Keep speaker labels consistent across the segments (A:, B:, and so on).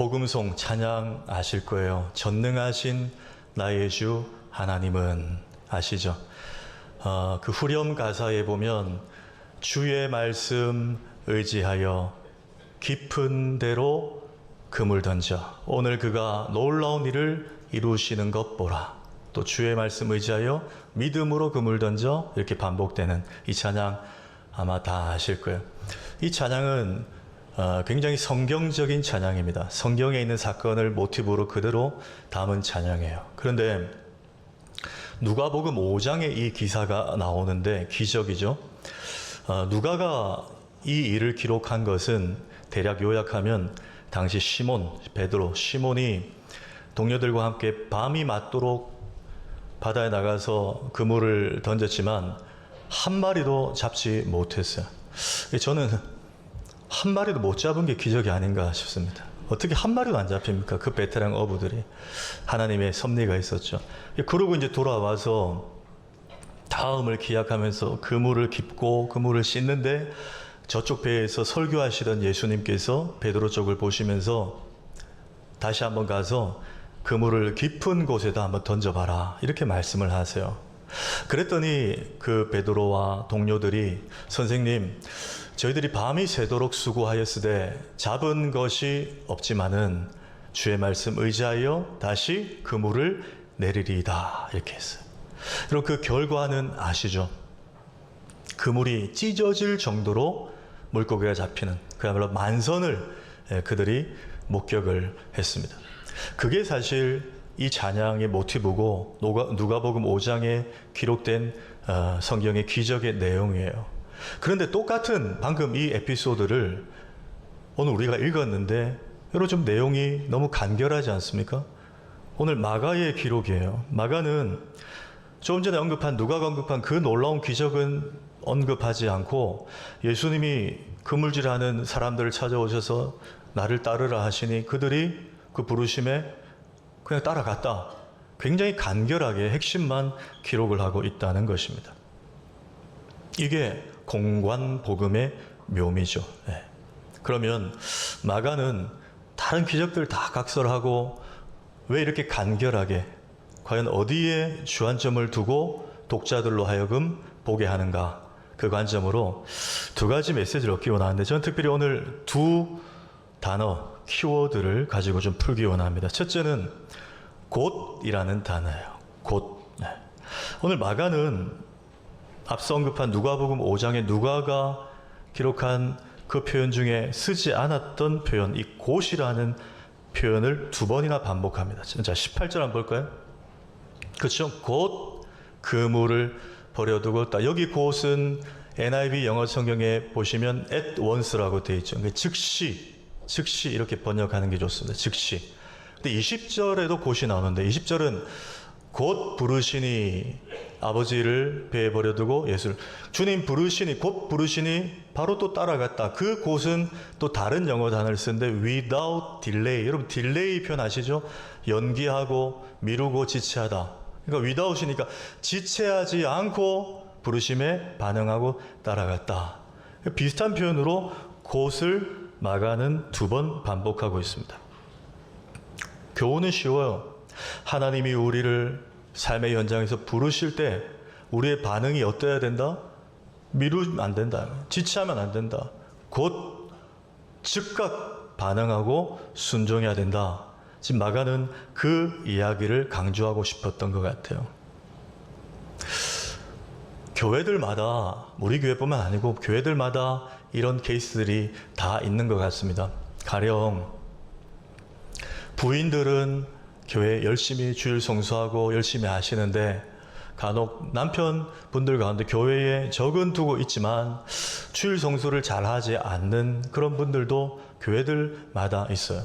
A: 복음송 찬양 아실 거예요. 전능하신 나의 주 하나님은 아시죠? 그 후렴 가사에 보면 주의 말씀 의지하여 깊은 데로 금을 던져 오늘 그가 놀라운 일을 이루시는 것 보라. 또 주의 말씀 의지하여 믿음으로 금을 던져 이렇게 반복되는 이 찬양 아마 다 아실 거예요. 이 찬양은 굉장히 성경적인 찬양입니다. 성경에 있는 사건을 모티브로 그대로 담은 찬양이에요. 그런데 누가복음 5장에 이 기사가 나오는데 기적이죠. 누가가 이 일을 기록한 것은 대략 요약하면 당시 베드로 시몬이 동료들과 함께 밤이 맞도록 바다에 나가서 그물을 던졌지만 한 마리도 잡지 못했어요. 저는 한 마리도 못 잡은 게 기적이 아닌가 싶습니다. 어떻게 한 마리도 안 잡힙니까? 그 베테랑 어부들이. 하나님의 섭리가 있었죠. 그러고 이제 돌아와서 다음을 기약하면서 그물을 깁고 그물을 씻는데 저쪽 배에서 설교하시던 예수님께서 베드로 쪽을 보시면서 다시 한번 가서 그물을 깊은 곳에다 한번 던져봐라. 이렇게 말씀을 하세요. 그랬더니 그 베드로와 동료들이 선생님, 저희들이 밤이 새도록 수고하였으되 잡은 것이 없지만은 주의 말씀 의지하여 다시 그물을 내리리이다. 이렇게 했어요. 그리고 그 결과는 아시죠? 그물이 찢어질 정도로 물고기가 잡히는 그야말로 만선을 그들이 목격을 했습니다. 그게 사실 이 찬양의 모티브고 누가복음 5장에 기록된 성경의 기적의 내용이에요. 그런데 똑같은 방금 이 에피소드를 오늘 우리가 읽었는데 여러분 좀 내용이 너무 간결하지 않습니까? 오늘 마가의 기록이에요. 마가는 조금 전에 누가가 언급한 그 놀라운 기적은 언급하지 않고 예수님이 그물질하는 사람들을 찾아오셔서 나를 따르라 하시니 그들이 그 부르심에 그냥 따라갔다. 굉장히 간결하게 핵심만 기록을 하고 있다는 것입니다. 이게 공관복음의 묘미죠. 네. 그러면 마가는 다른 기적들 다 각설하고 왜 이렇게 간결하게 과연 어디에 주안점을 두고 독자들로 하여금 보게 하는가? 그 관점으로 두 가지 메시지를 얻기 원하는데 저는 특별히 오늘 두 단어, 키워드를 가지고 좀 풀기 원합니다. 첫째는 곧이라는 단어예요. 곧. 네. 오늘 마가는 앞서 언급한 누가복음 5장에 누가가 기록한 그 표현 중에 쓰지 않았던 표현, 이 곧이라는 표현을 두 번이나 반복합니다. 자, 18절 한번 볼까요? 그렇죠? 곧 그물을 버려두고 있다. 여기 곧은 NIV 영어 성경에 보시면 at once라고 되어 있죠. 즉시 이렇게 번역하는 게 좋습니다. 즉시. 근데 20절에도 곧이 나오는데 20절은 곧 부르시니 아버지를 배에 버려두고 예수를 주님 부르시니 곧 부르시니 바로 또 따라갔다. 그 곧은 또 다른 영어 단어를 쓰는데 without delay. 여러분 딜레이 표현 아시죠? 연기하고 미루고 지체하다. 그러니까 without이니까 지체하지 않고 부르심에 반응하고 따라갔다. 비슷한 표현으로 곧을 마가는 두 번 반복하고 있습니다. 교훈은 쉬워요. 하나님이 우리를 삶의 현장에서 부르실 때 우리의 반응이 어떠해야 된다? 미루면 안 된다. 지체하면 안 된다. 곧 즉각 반응하고 순종해야 된다. 지금 마가는 그 이야기를 강조하고 싶었던 것 같아요. 교회들마다, 우리 교회뿐만 아니고 교회들마다 이런 케이스들이 다 있는 것 같습니다. 가령 부인들은 교회 열심히 주일 성수하고 열심히 하시는데 간혹 남편분들 가운데 교회에 적은 두고 있지만 주일 성수를 잘 하지 않는 그런 분들도 교회들마다 있어요.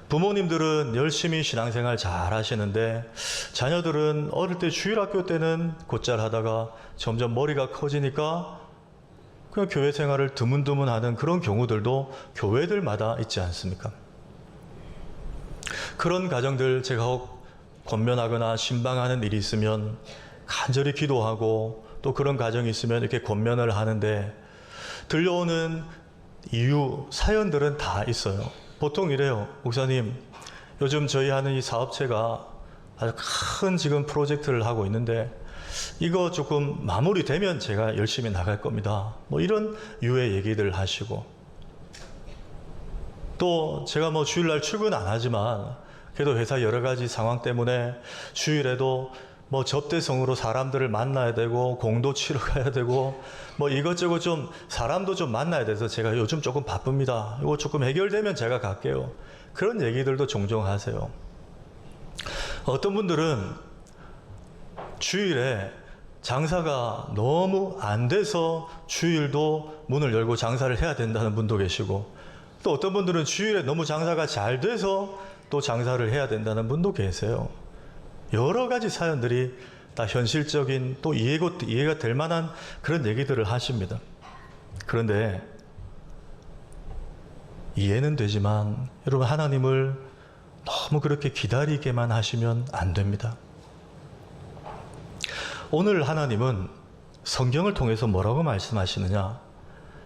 A: 부모님들은 열심히 신앙생활 잘 하시는데 자녀들은 어릴 때 주일학교 때는 곧잘 하다가 점점 머리가 커지니까 그냥 교회 생활을 드문드문 하는 그런 경우들도 교회들마다 있지 않습니까? 그런 가정들 제가 혹 권면하거나 신방하는 일이 있으면 간절히 기도하고 또 그런 가정이 있으면 이렇게 권면을 하는데 들려오는 이유, 사연들은 다 있어요. 보통 이래요. 목사님, 요즘 저희 하는 이 사업체가 아주 큰 지금 프로젝트를 하고 있는데 이거 조금 마무리되면 제가 열심히 나갈 겁니다. 뭐 이런 유의 얘기들 하시고, 또 제가 뭐 주일날 출근 안 하지만 그래도 회사 여러 가지 상황 때문에 주일에도 뭐 접대성으로 사람들을 만나야 되고 공도 치러 가야 되고 뭐 이것저것 좀 사람도 좀 만나야 돼서 제가 요즘 조금 바쁩니다. 이거 조금 해결되면 제가 갈게요. 그런 얘기들도 종종 하세요. 어떤 분들은 주일에 장사가 너무 안 돼서 주일도 문을 열고 장사를 해야 된다는 분도 계시고, 또 어떤 분들은 주일에 너무 장사가 잘 돼서 또 장사를 해야 된다는 분도 계세요. 여러 가지 사연들이 다 현실적인 또 이해가 될 만한 그런 얘기들을 하십니다. 그런데 이해는 되지만 여러분, 하나님을 너무 그렇게 기다리게만 하시면 안 됩니다. 오늘 하나님은 성경을 통해서 뭐라고 말씀하시느냐?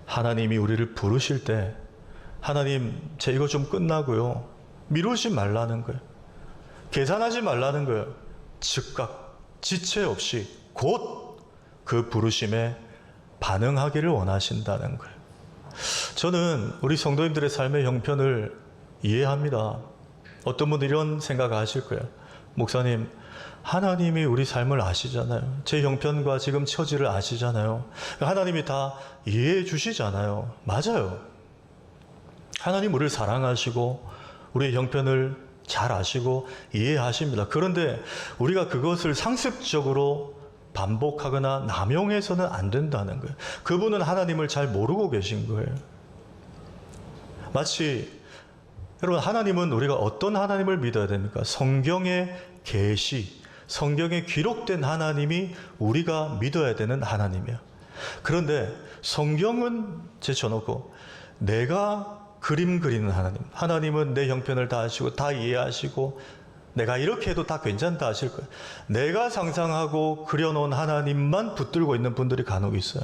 A: 하나님이 우리를 부르실 때 하나님, 제 이거 좀 끝나고요, 미루지 말라는 거예요. 계산하지 말라는 거예요. 즉각 지체 없이 곧 그 부르심에 반응하기를 원하신다는 거예요. 저는 우리 성도님들의 삶의 형편을 이해합니다. 어떤 분들이 이런 생각을 하실 거예요. 목사님, 하나님이 우리 삶을 아시잖아요. 제 형편과 지금 처지를 아시잖아요. 하나님이 다 이해해 주시잖아요. 맞아요. 하나님 우리를 사랑하시고 우리의 형편을 잘 아시고 이해하십니다. 그런데 우리가 그것을 상습적으로 반복하거나 남용해서는 안 된다는 거예요. 그분은 하나님을 잘 모르고 계신 거예요. 마치 여러분, 하나님은 우리가 어떤 하나님을 믿어야 됩니까? 성경의 계시, 성경에 기록된 하나님이 우리가 믿어야 되는 하나님이야. 그런데 성경은 제쳐놓고 내가 그림 그리는 하나님, 하나님은 내 형편을 다 아시고 다 이해하시고 내가 이렇게 해도 다 괜찮다 하실 거예요. 내가 상상하고 그려놓은 하나님만 붙들고 있는 분들이 간혹 있어요.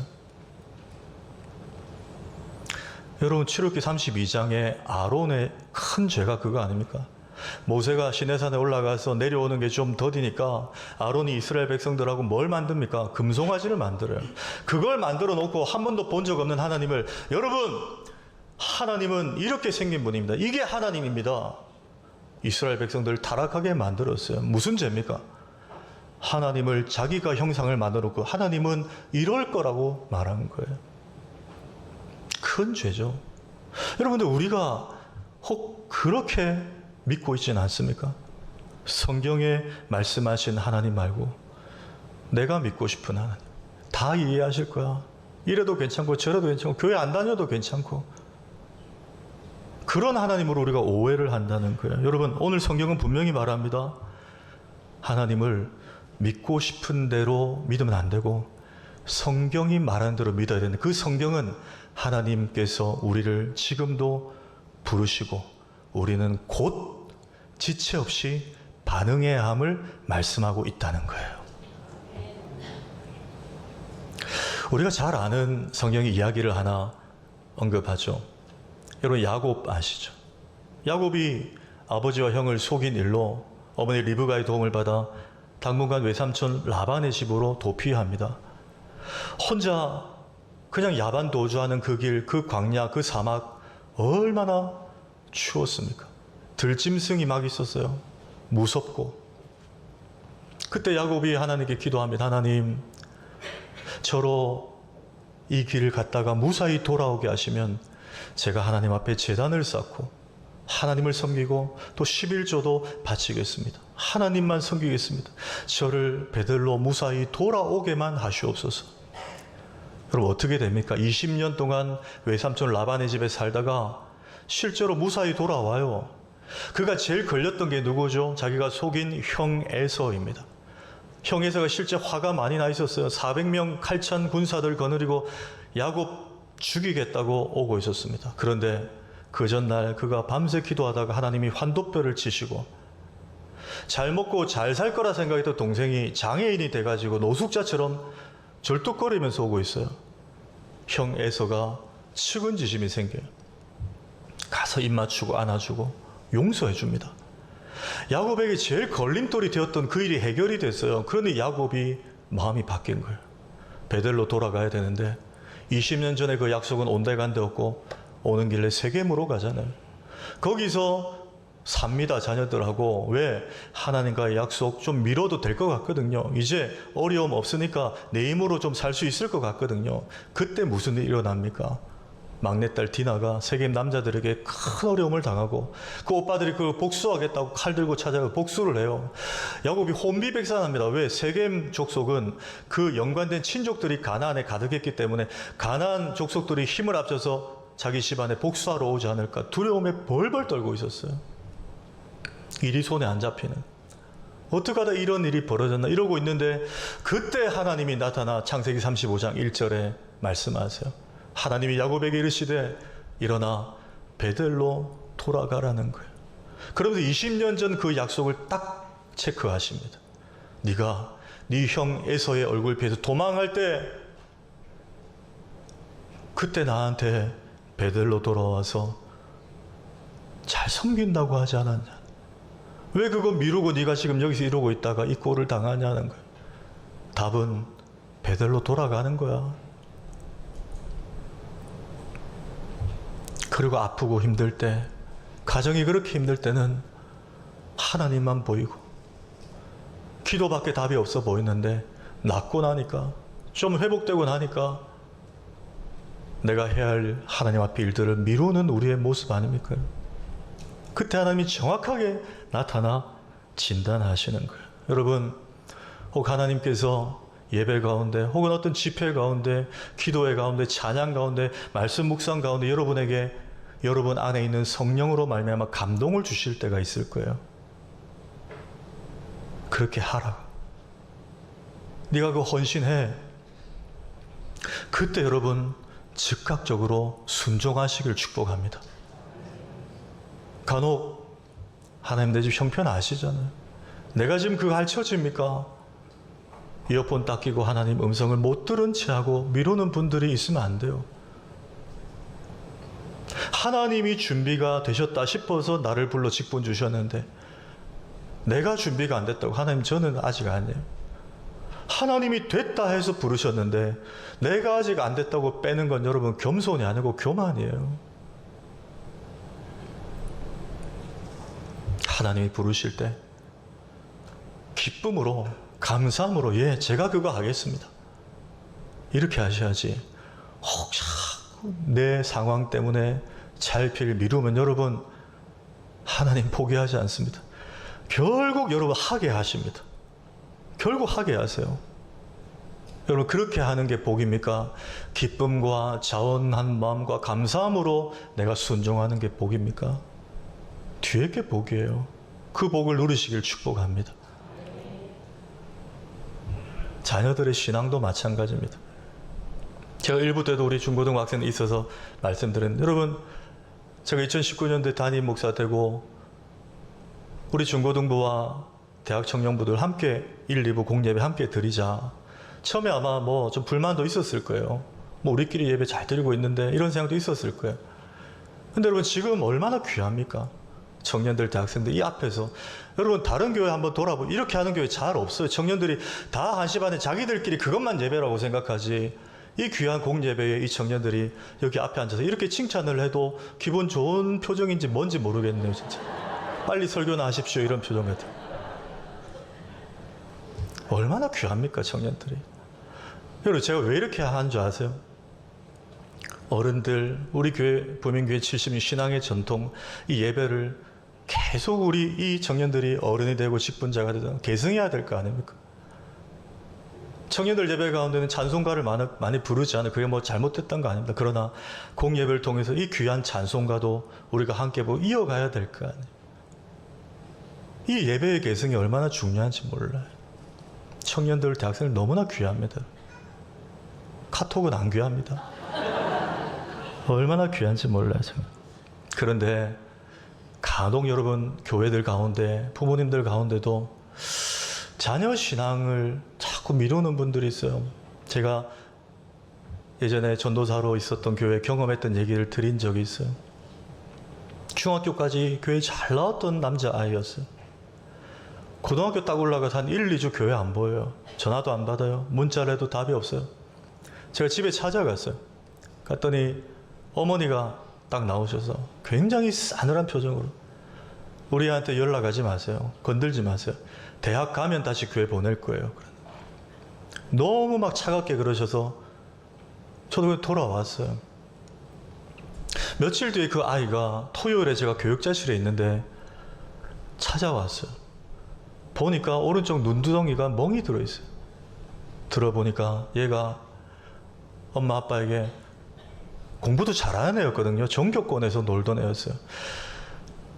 A: 여러분, 출애굽기 32장에 아론의 큰 죄가 그거 아닙니까? 모세가 시내산에 올라가서 내려오는 게 좀 더디니까 아론이 이스라엘 백성들하고 뭘 만듭니까? 금송아지를 만들어요. 그걸 만들어 놓고 한 번도 본 적 없는 하나님을, 여러분, 하나님은 이렇게 생긴 분입니다. 이게 하나님입니다. 이스라엘 백성들을 타락하게 만들었어요. 무슨 죄입니까? 하나님을 자기가 형상을 만들어 놓고 하나님은 이럴 거라고 말한 거예요. 큰 죄죠. 여러분들, 우리가 혹 그렇게 믿고 있지는 않습니까? 성경에 말씀하신 하나님 말고 내가 믿고 싶은 하나님, 다 이해하실 거야. 이래도 괜찮고 저래도 괜찮고 교회 안 다녀도 괜찮고, 그런 하나님으로 우리가 오해를 한다는 거예요. 여러분, 오늘 성경은 분명히 말합니다. 하나님을 믿고 싶은 대로 믿으면 안 되고 성경이 말하는 대로 믿어야 되는데, 그 성경은 하나님께서 우리를 지금도 부르시고 우리는 곧 지체 없이 반응해야 함을 말씀하고 있다는 거예요. 우리가 잘 아는 성경의 이야기를 하나 언급하죠. 여러분, 야곱 아시죠? 야곱이 아버지와 형을 속인 일로 어머니 리브가의 도움을 받아 당분간 외삼촌 라반의 집으로 도피합니다. 혼자 그냥 야반 도주하는 그 길, 그 광야, 그 사막, 얼마나 추웠습니까? 들짐승이 막 있었어요. 무섭고. 그때 야곱이 하나님께 기도합니다. 하나님, 저로 이 길을 갔다가 무사히 돌아오게 하시면 제가 하나님 앞에 제단을 쌓고 하나님을 섬기고 또 11조도 바치겠습니다. 하나님만 섬기겠습니다. 저를 베들로 무사히 돌아오게만 하시옵소서. 여러분, 어떻게 됩니까? 20년 동안 외삼촌 라반의 집에 살다가 실제로 무사히 돌아와요. 그가 제일 걸렸던 게 누구죠? 자기가 속인 형 에서입니다. 형 에서가 실제 화가 많이 나 있었어요. 400명 칼찬 군사들 거느리고 야곱 죽이겠다고 오고 있었습니다. 그런데 그 전날 그가 밤새 기도하다가 하나님이 환도뼈를 치시고, 잘 먹고 잘 살 거라 생각했던 동생이 장애인이 돼가지고 노숙자처럼 절뚝거리면서 오고 있어요. 형 에서가 측은지심이 생겨요. 가서 입 맞추고 안아주고 용서해 줍니다. 야곱에게 제일 걸림돌이 되었던 그 일이 해결이 됐어요. 그러니 야곱이 마음이 바뀐 거예요. 베델로 돌아가야 되는데 20년 전에 그 약속은 온데간데 없고 오는 길에 세겜으로 가잖아요. 거기서 삽니다. 자녀들하고. 왜? 하나님과의 약속 좀 미뤄도 될 것 같거든요. 이제 어려움 없으니까 내 힘으로 좀 살 수 있을 것 같거든요. 그때 무슨 일이 일어납니까? 막내딸 디나가 세겜 남자들에게 큰 어려움을 당하고 그 오빠들이 그걸 복수하겠다고 칼 들고 찾아가 복수를 해요. 야곱이 혼비백산합니다. 왜? 세겜 족속은 그 연관된 친족들이 가나안에 가득했기 때문에 가나안 족속들이 힘을 합쳐서 자기 집안에 복수하러 오지 않을까 두려움에 벌벌 떨고 있었어요. 일이 손에 안 잡히는. 어떻게 하다 이런 일이 벌어졌나 이러고 있는데 그때 하나님이 나타나 창세기 35장 1절에 말씀하세요. 하나님이 야곱에게 이르시되 일어나 베델로 돌아가라는 거예요. 그러면서 20년 전 그 약속을 딱 체크하십니다. 네가 네 형 에서의 얼굴 피해서 도망할 때 그때 나한테 베델로 돌아와서 잘 섬긴다고 하지 않았냐. 왜 그거 미루고 네가 지금 여기서 이러고 있다가 이 꼴을 당하냐는 거예요. 답은 베델로 돌아가는 거야. 그리고 아프고 힘들 때, 가정이 그렇게 힘들 때는 하나님만 보이고 기도밖에 답이 없어 보이는데 낫고 나니까 좀 회복되고 나니까 내가 해야 할 하나님 앞에 일들을 미루는 우리의 모습 아닙니까? 그때 하나님이 정확하게 나타나 진단하시는 거예요. 여러분, 혹 하나님께서 예배 가운데 혹은 어떤 집회 가운데 기도회 가운데 찬양 가운데 말씀 묵상 가운데 여러분에게 여러분 안에 있는 성령으로 말미암아 감동을 주실 때가 있을 거예요. 그렇게 하라고. 네가 그거 헌신해. 그때 여러분 즉각적으로 순종하시길 축복합니다. 간혹 하나님 내 집 형편 아시잖아요. 내가 지금 그거 가르쳐집니까? 이어폰 딱 끼고 하나님 음성을 못 들은 채 하고 미루는 분들이 있으면 안 돼요. 하나님이 준비가 되셨다 싶어서 나를 불러 직분 주셨는데 내가 준비가 안 됐다고 하나님 저는 아직 아니에요. 하나님이 됐다 해서 부르셨는데 내가 아직 안 됐다고 빼는 건 여러분 겸손이 아니고 교만이에요. 하나님이 부르실 때 기쁨으로 감사함으로 예 제가 그거 하겠습니다. 이렇게 하셔야지. 혹시 내 상황 때문에 잘 필 미루면 여러분 하나님 포기하지 않습니다. 결국 여러분 하게 하십니다. 결국 하게 하세요. 여러분 그렇게 하는 게 복입니까? 기쁨과 자원한 마음과 감사함으로 내가 순종하는 게 복입니까? 뒤에 게 복이에요. 그 복을 누리시길 축복합니다. 자녀들의 신앙도 마찬가지입니다. 제가 일부 때도 우리 중고등학생이 있어서 말씀드렸는데 여러분 제가 2019년도에 담임 목사 되고 우리 중고등부와 대학 청년부들 함께 1, 2부 공예배 함께 드리자. 처음에 아마 뭐 좀 불만도 있었을 거예요. 뭐 우리끼리 예배 잘 드리고 있는데 이런 생각도 있었을 거예요. 근데 여러분 지금 얼마나 귀합니까? 청년들, 대학생들 이 앞에서 여러분 다른 교회 한번 돌아보고 이렇게 하는 교회 잘 없어요. 청년들이 다 한시 반에 자기들끼리 그것만 예배라고 생각하지 이 귀한 공예배에 이 청년들이 여기 앞에 앉아서 이렇게 칭찬을 해도 기분 좋은 표정인지 뭔지 모르겠네요. 진짜 빨리 설교나 하십시오 이런 표정 같아요. 얼마나 귀합니까 청년들이. 여러분 제가 왜 이렇게 하는 줄 아세요? 어른들 우리 교회 부민교회 70년 신앙의 전통 이 예배를 계속 우리 이 청년들이 어른이 되고 직분자가 되서 계승해야 될 거 아닙니까? 청년들 예배 가운데는 찬송가를 많이 부르지 않아요. 그게 뭐 잘못됐던 거 아닙니다. 그러나 공예배를 통해서 이 귀한 찬송가도 우리가 함께 보고 이어가야 될 거 아니에요. 이 예배의 계승이 얼마나 중요한지 몰라요. 청년들, 대학생들 너무나 귀합니다. 카톡은 안 귀합니다. 얼마나 귀한지 몰라요. 그런데 간혹 여러분 교회들 가운데 부모님들 가운데도 자녀 신앙을 자꾸 미루는 분들이 있어요. 제가 예전에 전도사로 있었던 교회 경험했던 얘기를 드린 적이 있어요. 중학교까지 교회 잘 나왔던 남자아이였어요. 고등학교 딱 올라가서 한 1, 2주 교회 안 보여요. 전화도 안 받아요. 문자를 해도 답이 없어요. 제가 집에 찾아갔어요. 갔더니 어머니가 딱 나오셔서 굉장히 싸늘한 표정으로 우리한테 연락하지 마세요. 건들지 마세요. 대학 가면 다시 교회 보낼 거예요. 너무 막 차갑게 그러셔서 저도 돌아왔어요. 며칠 뒤에 그 아이가 토요일에 제가 교육자실에 있는데 찾아왔어요. 보니까 오른쪽 눈두덩이가 멍이 들어있어요. 들어보니까 얘가 엄마 아빠에게 공부도 잘하는 애였거든요. 전교권에서 놀던 애였어요.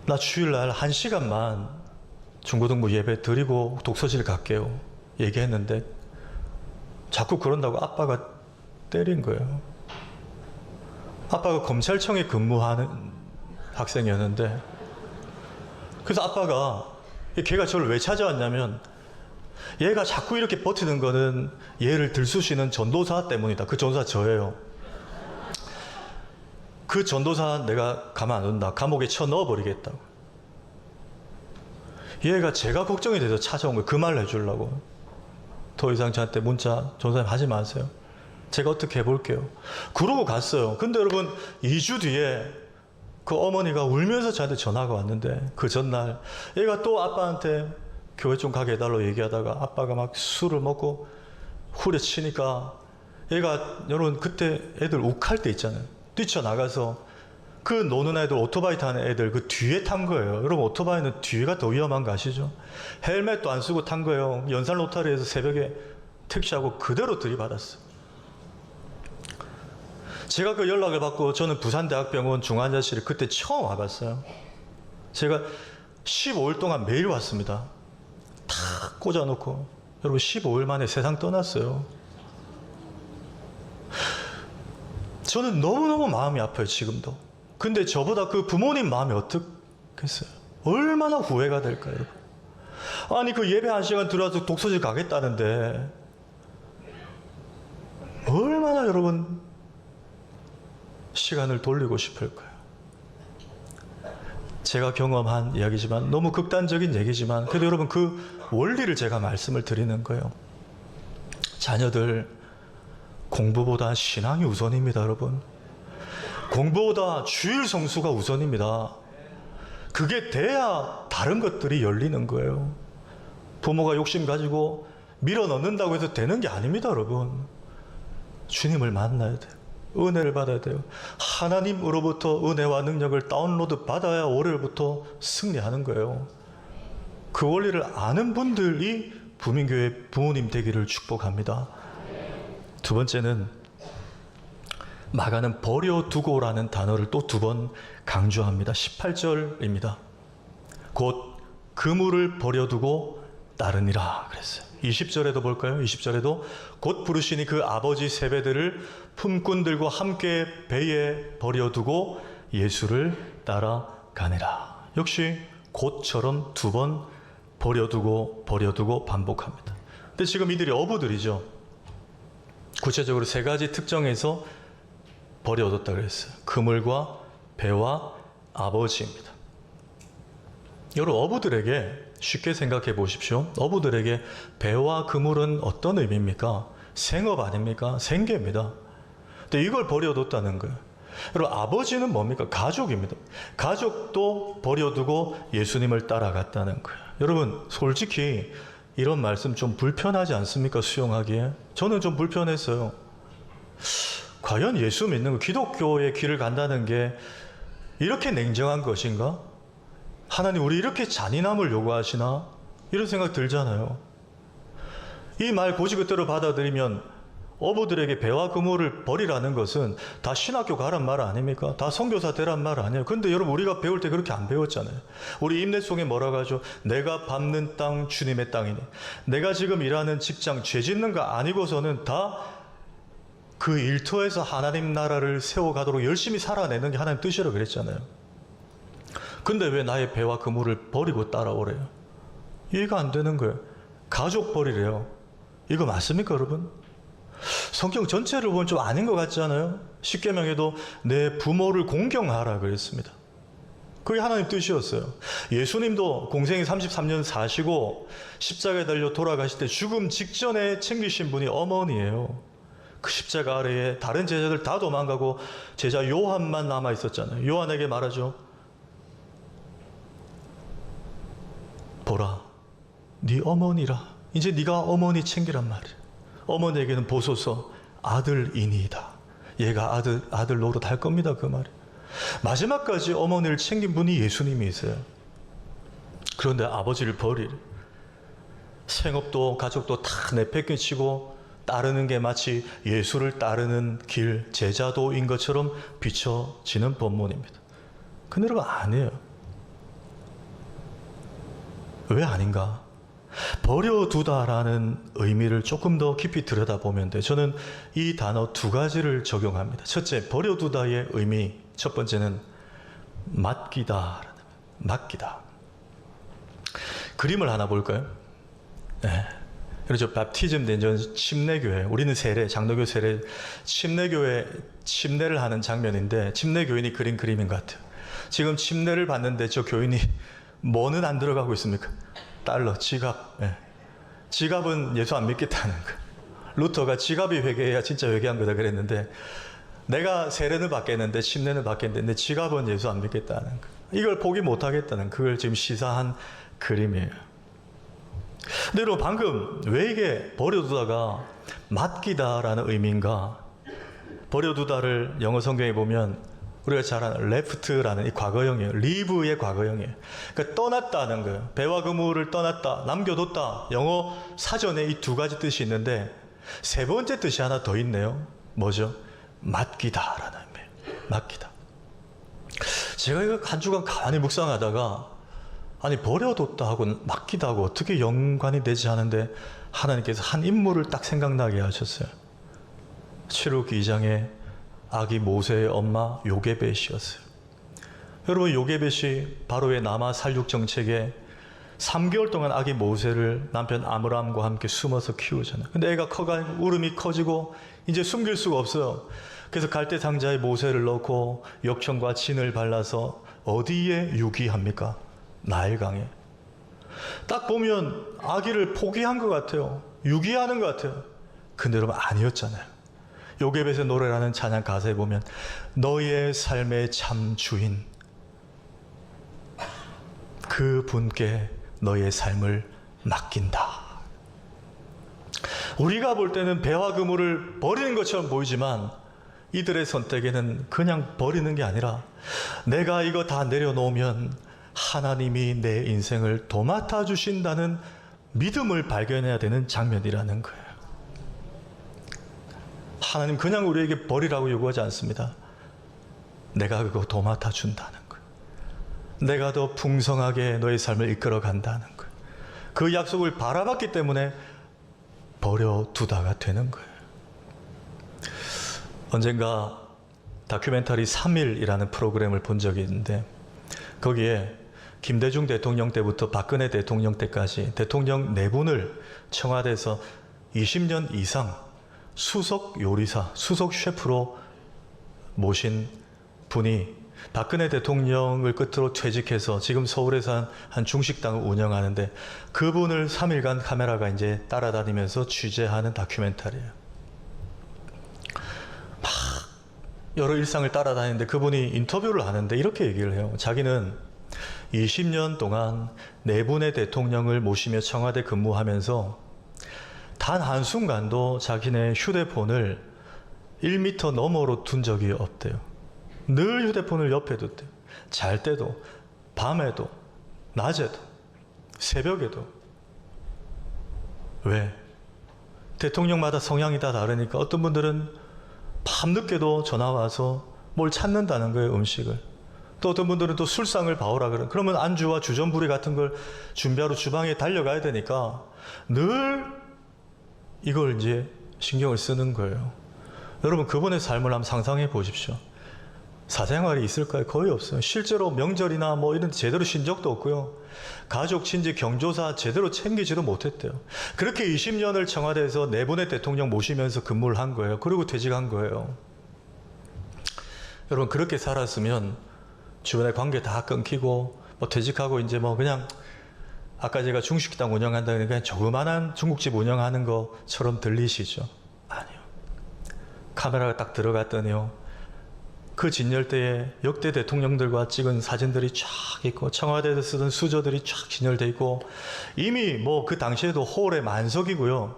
A: 나 주일날 1시간만 중고등부 예배 드리고 독서실 갈게요. 얘기했는데 자꾸 그런다고 아빠가 때린 거예요. 아빠가 검찰청에 근무하는 학생이었는데 그래서 아빠가 걔가 저를 왜 찾아왔냐면 얘가 자꾸 이렇게 버티는 거는 얘를 들쑤시는 전도사 때문이다. 그 전도사 저예요. 그 전도사 내가 가만 안 둔다. 감옥에 쳐 넣어버리겠다고. 얘가 제가 걱정이 돼서 찾아온 거예요. 그 말을 해주려고. 더 이상 저한테 문자 전도사님 하지 마세요. 제가 어떻게 해볼게요. 그러고 갔어요. 근데 여러분 2주 뒤에 그 어머니가 울면서 저한테 전화가 왔는데 그 전날 얘가 또 아빠한테 교회 좀 가게 해달라고 얘기하다가 아빠가 막 술을 먹고 후려치니까 얘가 여러분 그때 애들 욱할 때 있잖아요. 뛰쳐나가서 그 노는 애들 오토바이 타는 애들 그 뒤에 탄 거예요. 여러분 오토바이는 뒤가 더 위험한 거 아시죠? 헬멧도 안 쓰고 탄 거예요. 연산 로타리에서 새벽에 택시하고 그대로 들이받았어요. 제가 그 연락을 받고 저는 부산대학병원 중환자실에 그때 처음 와봤어요. 제가 15일 동안 매일 왔습니다. 다 꽂아놓고 여러분 15일 만에 세상 떠났어요. 저는 너무너무 마음이 아파요. 지금도. 근데 저보다 그 부모님 마음이 어떻겠어요? 얼마나 후회가 될까요? 여러분? 아니 그 예배 1시간 들어와서 독서실 가겠다는데 얼마나 여러분 시간을 돌리고 싶을까요? 제가 경험한 이야기지만 너무 극단적인 얘기지만 그래도 여러분 그 원리를 제가 말씀을 드리는 거예요. 자녀들 공부보다 신앙이 우선입니다. 여러분 공부보다 주일 성수가 우선입니다. 그게 돼야 다른 것들이 열리는 거예요. 부모가 욕심 가지고 밀어 넣는다고 해서 되는 게 아닙니다. 여러분 주님을 만나야 돼요. 은혜를 받아야 돼요. 하나님으로부터 은혜와 능력을 다운로드 받아야 월요일부터 승리하는 거예요. 그 원리를 아는 분들이 부민교회 부모님 되기를 축복합니다. 두 번째는 마가는 버려두고라는 단어를 또 2번 강조합니다. 18절입니다. 곧 그물을 버려두고 따르니라 그랬어요. 20절에도 볼까요? 20절에도 곧 부르시니 그 아버지 세배들을 품꾼들과 함께 배에 버려두고 예수를 따라가니라. 역시 곧처럼 2번 버려두고 반복합니다. 근데 지금 이들이 어부들이죠. 구체적으로 3가지 특정해서 버려뒀다 그랬어요. 그물과 배와 아버지입니다. 여러분 어부들에게 쉽게 생각해 보십시오. 어부들에게 배와 그물은 어떤 의미입니까? 생업 아닙니까? 생계입니다. 근데 이걸 버려뒀다는 거예요. 여러분 아버지는 뭡니까? 가족입니다. 가족도 버려두고 예수님을 따라갔다는 거예요. 여러분 솔직히 이런 말씀 좀 불편하지 않습니까? 수용하기에. 저는 좀 불편했어요. 과연 예수 믿는 거, 기독교의 길을 간다는 게 이렇게 냉정한 것인가? 하나님 우리 이렇게 잔인함을 요구하시나? 이런 생각 들잖아요. 이 말 고지그대로 받아들이면 어부들에게 배와 그물을 버리라는 것은 다 신학교 가란 말 아닙니까? 다 선교사 되란 말 아니에요. 근데 여러분 우리가 배울 때 그렇게 안 배웠잖아요. 우리 임내송에 뭐라고 하죠? 내가 밟는 땅 주님의 땅이니. 내가 지금 일하는 직장 죄 짓는 거 아니고서는 다 그 일터에서 하나님 나라를 세워가도록 열심히 살아내는 게 하나님 뜻이라고 그랬잖아요. 근데 왜 나의 배와 그물을 버리고 따라오래요? 이해가 안 되는 거예요. 가족 버리래요. 이거 맞습니까 여러분? 성경 전체를 보면 좀 아닌 것 같지 않아요? 십계명에도 내 부모를 공경하라 그랬습니다. 그게 하나님 뜻이었어요. 예수님도 공생이 33년 사시고 십자가에 달려 돌아가실 때 죽음 직전에 챙기신 분이 어머니예요. 그 십자가 아래에 다른 제자들 다 도망가고 제자 요한만 남아 있었잖아요. 요한에게 말하죠. 보라, 네 어머니라. 이제 네가 어머니 챙기란 말이야. 어머니에게는 보소서 아들이니이다. 얘가 아들 노릇 할 겁니다. 그 말이. 마지막까지 어머니를 챙긴 분이 예수님이세요. 그런데 아버지를 버릴 생업도 가족도 다 내팽개치고 따르는 게 마치 예수를 따르는 길 제자도인 것처럼 비춰지는 본문입니다. 근데 여러분 아니에요. 왜 아닌가? 버려두다라는 의미를 조금 더 깊이 들여다보면 돼요. 저는 이 단어 두 가지를 적용합니다. 첫째, 버려두다의 의미. 첫 번째는 맡기다. 맡기다. 그림을 하나 볼까요? 네. 그렇죠. 밥티즘 된 침례교회. 우리는 세례, 장로교 세례, 침례교회 침례를 하는 장면인데 침례 교인이 그린 그림인 것 같아요. 지금 침례를 받는데 저 교인이 뭐는 안 들어가고 있습니까? 달러, 지갑. 네. 지갑은 예수 안 믿겠다는 거. 루터가 지갑이 회개해야 진짜 회개한 거다 그랬는데 내가 세례는 받겠는데 침례는 받겠는데 내 지갑은 예수 안 믿겠다는 거. 이걸 포기 못 하겠다는 그걸 지금 시사한 그림이에요. 근데 여러분 방금 왜 이게 버려두다가 맡기다라는 의미인가? 버려두다를 영어 성경에 보면 우리가 잘 아는 left라는 이 과거형이에요. leave의 과거형이에요. 그러니까 떠났다는 거예요. 배와 그물을 떠났다, 남겨뒀다. 영어 사전에 이 두 가지 뜻이 있는데 세 번째 뜻이 하나 더 있네요. 뭐죠? 맡기다라는 의미예요. 맡기다. 제가 이거 한 주간 가만히 묵상하다가 아니 버려뒀다 하고 맡기다 하고 어떻게 연관이 되지 하는데 하나님께서 한 인물을 딱 생각나게 하셨어요. 출애굽기 2장에 아기 모세의 엄마 요게벳이었어요. 여러분 요게벳이 바로의 남아 살육 정책에 3개월 동안 아기 모세를 남편 아므람과 함께 숨어서 키우잖아요. 근데 애가 울음이 커지고 이제 숨길 수가 없어요. 그래서 갈대 상자에 모세를 넣고 역청과 진을 발라서 어디에 유기합니까? 나일강에. 딱 보면 아기를 포기한 것 같아요. 유기하는 것 같아요. 근데 여러분 아니었잖아요. 요게벳의 노래라는 찬양 가사에 보면 너의 삶의 참 주인 그 분께 너의 삶을 맡긴다. 우리가 볼 때는 배와 그물을 버리는 것처럼 보이지만 이들의 선택에는 그냥 버리는 게 아니라 내가 이거 다 내려놓으면 하나님이 내 인생을 도맡아 주신다는 믿음을 발견해야 되는 장면이라는 거예요. 하나님 그냥 우리에게 버리라고 요구하지 않습니다. 내가 그거 도맡아 준다는 거예요. 내가 더 풍성하게 너의 삶을 이끌어 간다는 거예요. 그 약속을 바라봤기 때문에 버려두다가 되는 거예요. 언젠가 다큐멘터리 3일이라는 프로그램을 본 적이 있는데 거기에 김대중 대통령 때부터 박근혜 대통령 때까지 대통령 4분을 청와대에서 20년 이상 수석 요리사, 수석 셰프로 모신 분이 박근혜 대통령을 끝으로 퇴직해서 지금 서울에서 한 중식당을 운영하는데 그분을 3일간 카메라가 이제 따라다니면서 취재하는 다큐멘터리예요. 막 여러 일상을 따라다니는데 그분이 인터뷰를 하는데 이렇게 얘기를 해요. 자기는 20년 동안 4분의 대통령을 모시며 청와대 근무하면서 단 한순간도 자기네 휴대폰을 1m 너머로 둔 적이 없대요. 늘 휴대폰을 옆에 뒀대요. 잘 때도, 밤에도, 낮에도, 새벽에도. 왜? 대통령마다 성향이 다 다르니까 어떤 분들은 밤늦게도 전화 와서 뭘 찾는다는 거예요, 음식을. 또 어떤 분들은 또 술상을 봐오라 그러면 안주와 주전부리 같은 걸 준비하러 주방에 달려가야 되니까 늘 이걸 이제 신경을 쓰는 거예요. 여러분 그분의 삶을 한번 상상해 보십시오. 사생활이 있을까요? 거의 없어요. 실제로 명절이나 뭐 이런 제대로 쉰 적도 없고요. 가족, 친지, 경조사 제대로 챙기지도 못했대요. 그렇게 20년을 청와대에서 4분의 대통령 모시면서 근무를 한 거예요. 그리고 퇴직한 거예요. 여러분 그렇게 살았으면 주변의 관계 다 끊기고 뭐 퇴직하고 이제 뭐 그냥 아까 제가 중식당 운영한다 그러니까 조그만한 중국집 운영하는 것처럼 들리시죠? 아니요. 카메라가 딱 들어갔더니요. 그 진열대에 역대 대통령들과 찍은 사진들이 쫙 있고 청와대에서 쓰던 수저들이 쫙 진열돼 있고 이미 뭐 그 당시에도 홀에 만석이고요.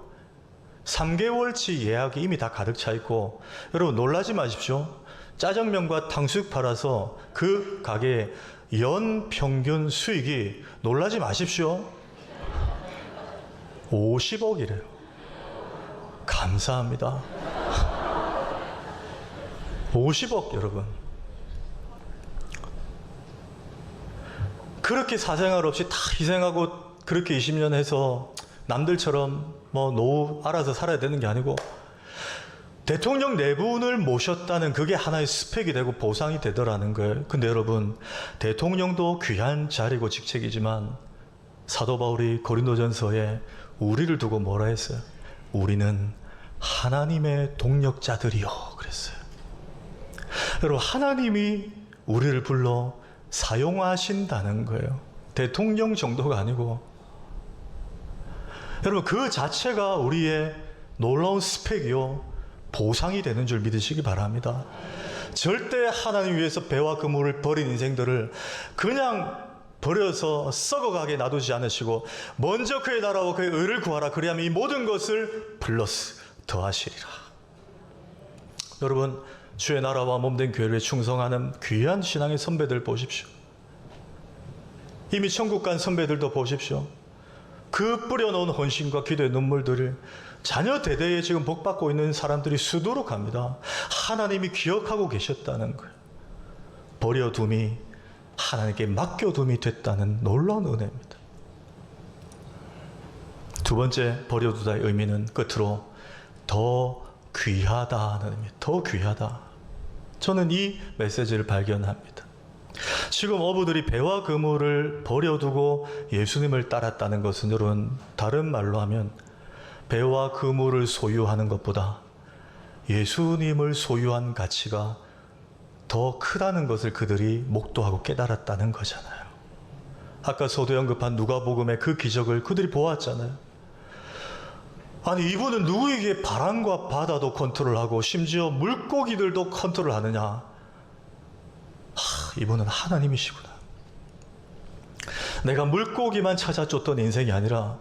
A: 3개월치 예약이 이미 다 가득 차 있고 여러분 놀라지 마십시오. 짜장면과 탕수육 팔아서 그 가게의 연 평균 수익이 놀라지 마십시오. 50억이래요. 감사합니다. 50억 여러분. 그렇게 사생활 없이 다 희생하고 그렇게 20년 해서 남들처럼 뭐 노후 알아서 살아야 되는 게 아니고 대통령 네 분을 모셨다는 그게 하나의 스펙이 되고 보상이 되더라는 거예요. 근데 여러분 대통령도 귀한 자리고 직책이지만 사도 바울이 고린도전서에 우리를 두고 뭐라 했어요? 우리는 하나님의 동력자들이요 그랬어요. 여러분 하나님이 우리를 불러 사용하신다는 거예요. 대통령 정도가 아니고 여러분 그 자체가 우리의 놀라운 스펙이요 보상이 되는 줄 믿으시기 바랍니다. 절대 하나님 위해서 배와 그물을 버린 인생들을 그냥 버려서 썩어가게 놔두지 않으시고 먼저 그의 나라와 그의 의를 구하라. 그리하면 이 모든 것을 플러스 더하시리라. 여러분 주의 나라와 몸된 교회를 충성하는 귀한 신앙의 선배들 보십시오. 이미 천국 간 선배들도 보십시오. 그 뿌려놓은 헌신과 기도의 눈물들을 자녀 대대에 지금 복받고 있는 사람들이 수두룩합니다. 하나님이 기억하고 계셨다는 거예요. 버려둠이 하나님께 맡겨둠이 됐다는 놀라운 은혜입니다. 두 번째 버려두다의 의미는 끝으로 더 귀하다는 의미. 더 귀하다. 저는 이 메시지를 발견합니다. 지금 어부들이 배와 그물을 버려두고 예수님을 따랐다는 것은 여러분 다른 말로 하면 배와 그물을 소유하는 것보다 예수님을 소유한 가치가 더 크다는 것을 그들이 목도하고 깨달았다는 거잖아요. 아까 서두에 언급한 누가복음의 그 기적을 그들이 보았잖아요. 아니 이분은 누구에게 바람과 바다도 컨트롤하고 심지어 물고기들도 컨트롤하느냐. 이분은 하나님이시구나. 내가 물고기만 찾아 쫓던 인생이 아니라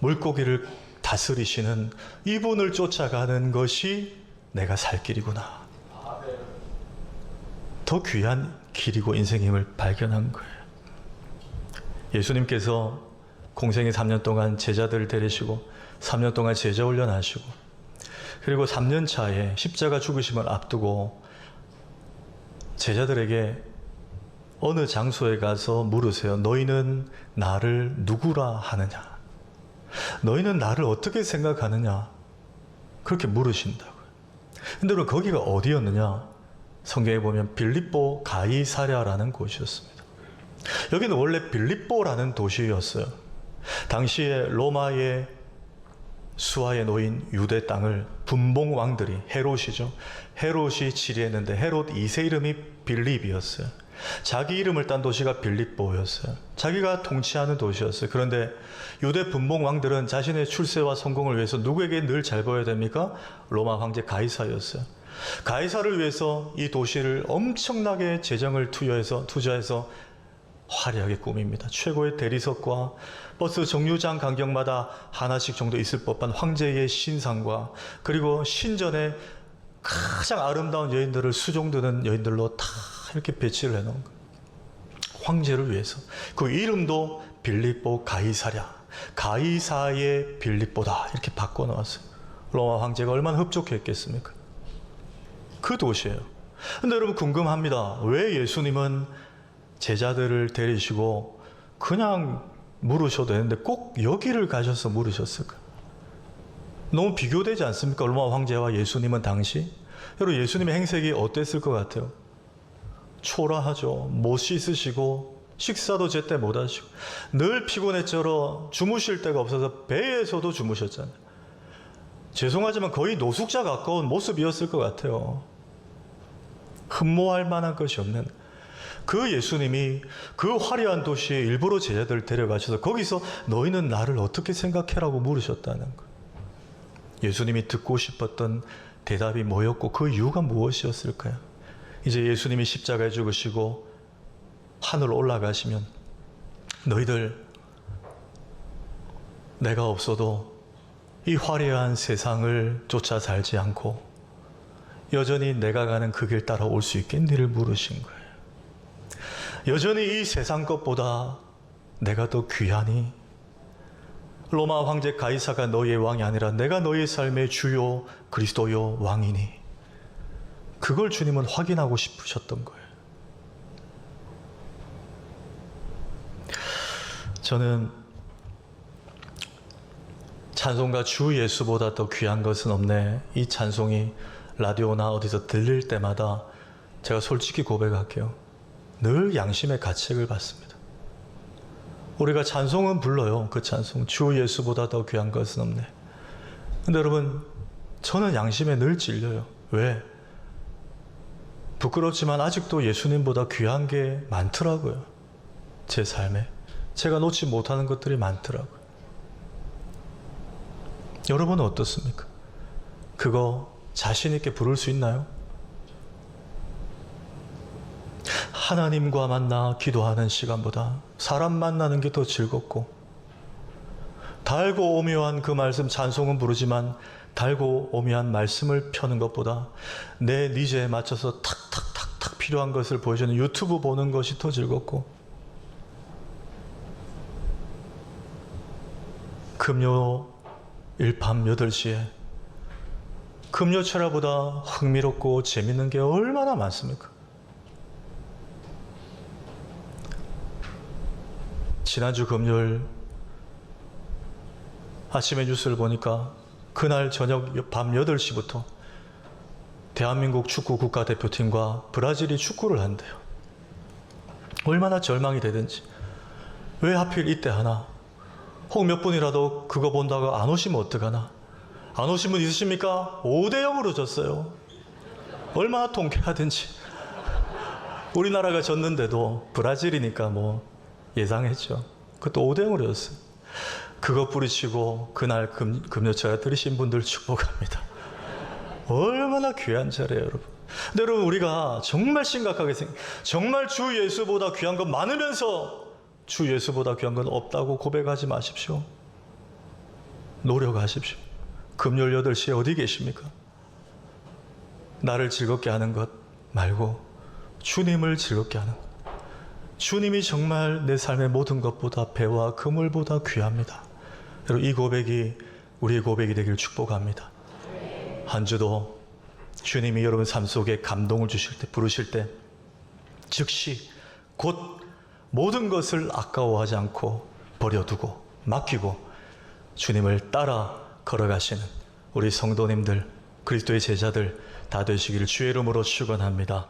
A: 물고기를 다스리시는 이분을 쫓아가는 것이 내가 살 길이구나. 더 귀한 길이고 인생임을 발견한 거예요. 예수님께서 공생의 3년 동안 제자들을 데리시고 3년 동안 제자 훈련하시고 그리고 3년 차에 십자가 죽으심을 앞두고 제자들에게 어느 장소에 가서 물으세요. 너희는 나를 누구라 하느냐? 너희는 나를 어떻게 생각하느냐? 그렇게 물으신다고요. 근데 여러분 거기가 어디였느냐? 성경에 보면 빌립보 가이사랴라는 곳이었습니다. 여기는 원래 빌립보라는 도시였어요. 당시에 로마의 수하에 놓인 유대 땅을 분봉 왕들이 헤롯이죠. 헤롯이 치리했는데 헤롯 2세 이름이 빌립이었어요. 자기 이름을 딴 도시가 빌립보였어요. 자기가 통치하는 도시였어요. 그런데 유대 분봉 왕들은 자신의 출세와 성공을 위해서 누구에게 늘 잘 보여야 됩니까? 로마 황제 가이사였어요. 가이사를 위해서 이 도시를 엄청나게 재정을 투자해서 화려하게 꾸밉니다. 최고의 대리석과 버스 정류장 간격마다 하나씩 정도 있을 법한 황제의 신상과 그리고 신전에 가장 아름다운 여인들을 수종드는 여인들로 다 이렇게 배치를 해놓은 거예요. 황제를 위해서. 그 이름도 빌립보 가이사랴. 가이사의 빌립보다 이렇게 바꿔놓았어요. 로마 황제가 얼마나 흡족했겠습니까? 그 도시예요. 근데 여러분 궁금합니다. 왜 예수님은 제자들을 데리시고 그냥 물으셔도 되는데 꼭 여기를 가셔서 물으셨을까? 너무 비교되지 않습니까? 로마 황제와 예수님은 당시? 여러분 예수님의 행색이 어땠을 것 같아요? 초라하죠. 못 씻으시고 식사도 제때 못 하시고 늘 피곤해져서 주무실 데가 없어서 배에서도 주무셨잖아요. 죄송하지만 거의 노숙자 가까운 모습이었을 것 같아요. 흠모할 만한 것이 없는. 그 예수님이 그 화려한 도시에 일부러 제자들을 데려가셔서 거기서 너희는 나를 어떻게 생각해라고 물으셨다는 거예요. 예수님이 듣고 싶었던 대답이 뭐였고 그 이유가 무엇이었을까요? 이제 예수님이 십자가에 죽으시고 하늘로 올라가시면 너희들 내가 없어도 이 화려한 세상을 쫓아 살지 않고 여전히 내가 가는 그 길 따라 올 수 있겠니를 물으신 거예요. 여전히 이 세상 것보다 내가 더 귀하니? 로마 황제 가이사가 너희의 왕이 아니라 내가 너희의 삶의 주요 그리스도요 왕이니? 그걸 주님은 확인하고 싶으셨던 거예요. 저는 찬송가 주 예수보다 더 귀한 것은 없네. 이 찬송이 라디오나 어디서 들릴 때마다 제가 솔직히 고백할게요. 늘 양심의 가책을 받습니다. 우리가 찬송은 불러요. 그 찬송 주 예수보다 더 귀한 것은 없네. 근데 여러분 저는 양심에 늘 찔려요. 왜? 부끄럽지만 아직도 예수님보다 귀한 게 많더라고요. 제 삶에 제가 놓지 못하는 것들이 많더라고요. 여러분은 어떻습니까? 그거 자신 있게 부를 수 있나요? 하나님과 만나 기도하는 시간보다 사람 만나는 게 더 즐겁고, 달고 오묘한 그 말씀 찬송은 부르지만 달고 오묘한 말씀을 펴는 것보다 내 니즈에 맞춰서 탁탁탁탁 필요한 것을 보여주는 유튜브 보는 것이 더 즐겁고, 금요일 밤 8시에 금요 철야보다 흥미롭고 재밌는 게 얼마나 많습니까? 지난주 금요일 아침에 뉴스를 보니까 그날 저녁 밤 8시부터 대한민국 축구 국가대표팀과 브라질이 축구를 한대요. 얼마나 절망이 되든지. 왜 하필 이때 하나? 혹 몇 분이라도 그거 본다고 안 오시면 어떡하나? 안 오신 분 있으십니까? 5대0으로 졌어요. 얼마나 통쾌하든지. 우리나라가 졌는데도 브라질이니까 뭐 예상했죠. 그것도 5대0으로 졌어요. 그거 뿌리치고 그날 금요철야 들으신 분들 축복합니다. 얼마나 귀한 자리예요, 여러분. 근데 여러분, 우리가 정말 심각하게 정말 주 예수보다 귀한 건 많으면서 주 예수보다 귀한 건 없다고 고백하지 마십시오. 노력하십시오. 금요일 8시에 어디 계십니까? 나를 즐겁게 하는 것 말고 주님을 즐겁게 하는 것. 주님이 정말 내 삶의 모든 것보다 배와 그물보다 귀합니다. 여러분, 이 고백이 우리의 고백이 되길 축복합니다. 한 주도 주님이 여러분 삶 속에 감동을 주실 때, 부르실 때 즉시 곧 모든 것을 아까워하지 않고 버려두고 맡기고 주님을 따라 걸어가시는 우리 성도님들, 그리스도의 제자들 다 되시기를 주의 이름으로 축원합니다.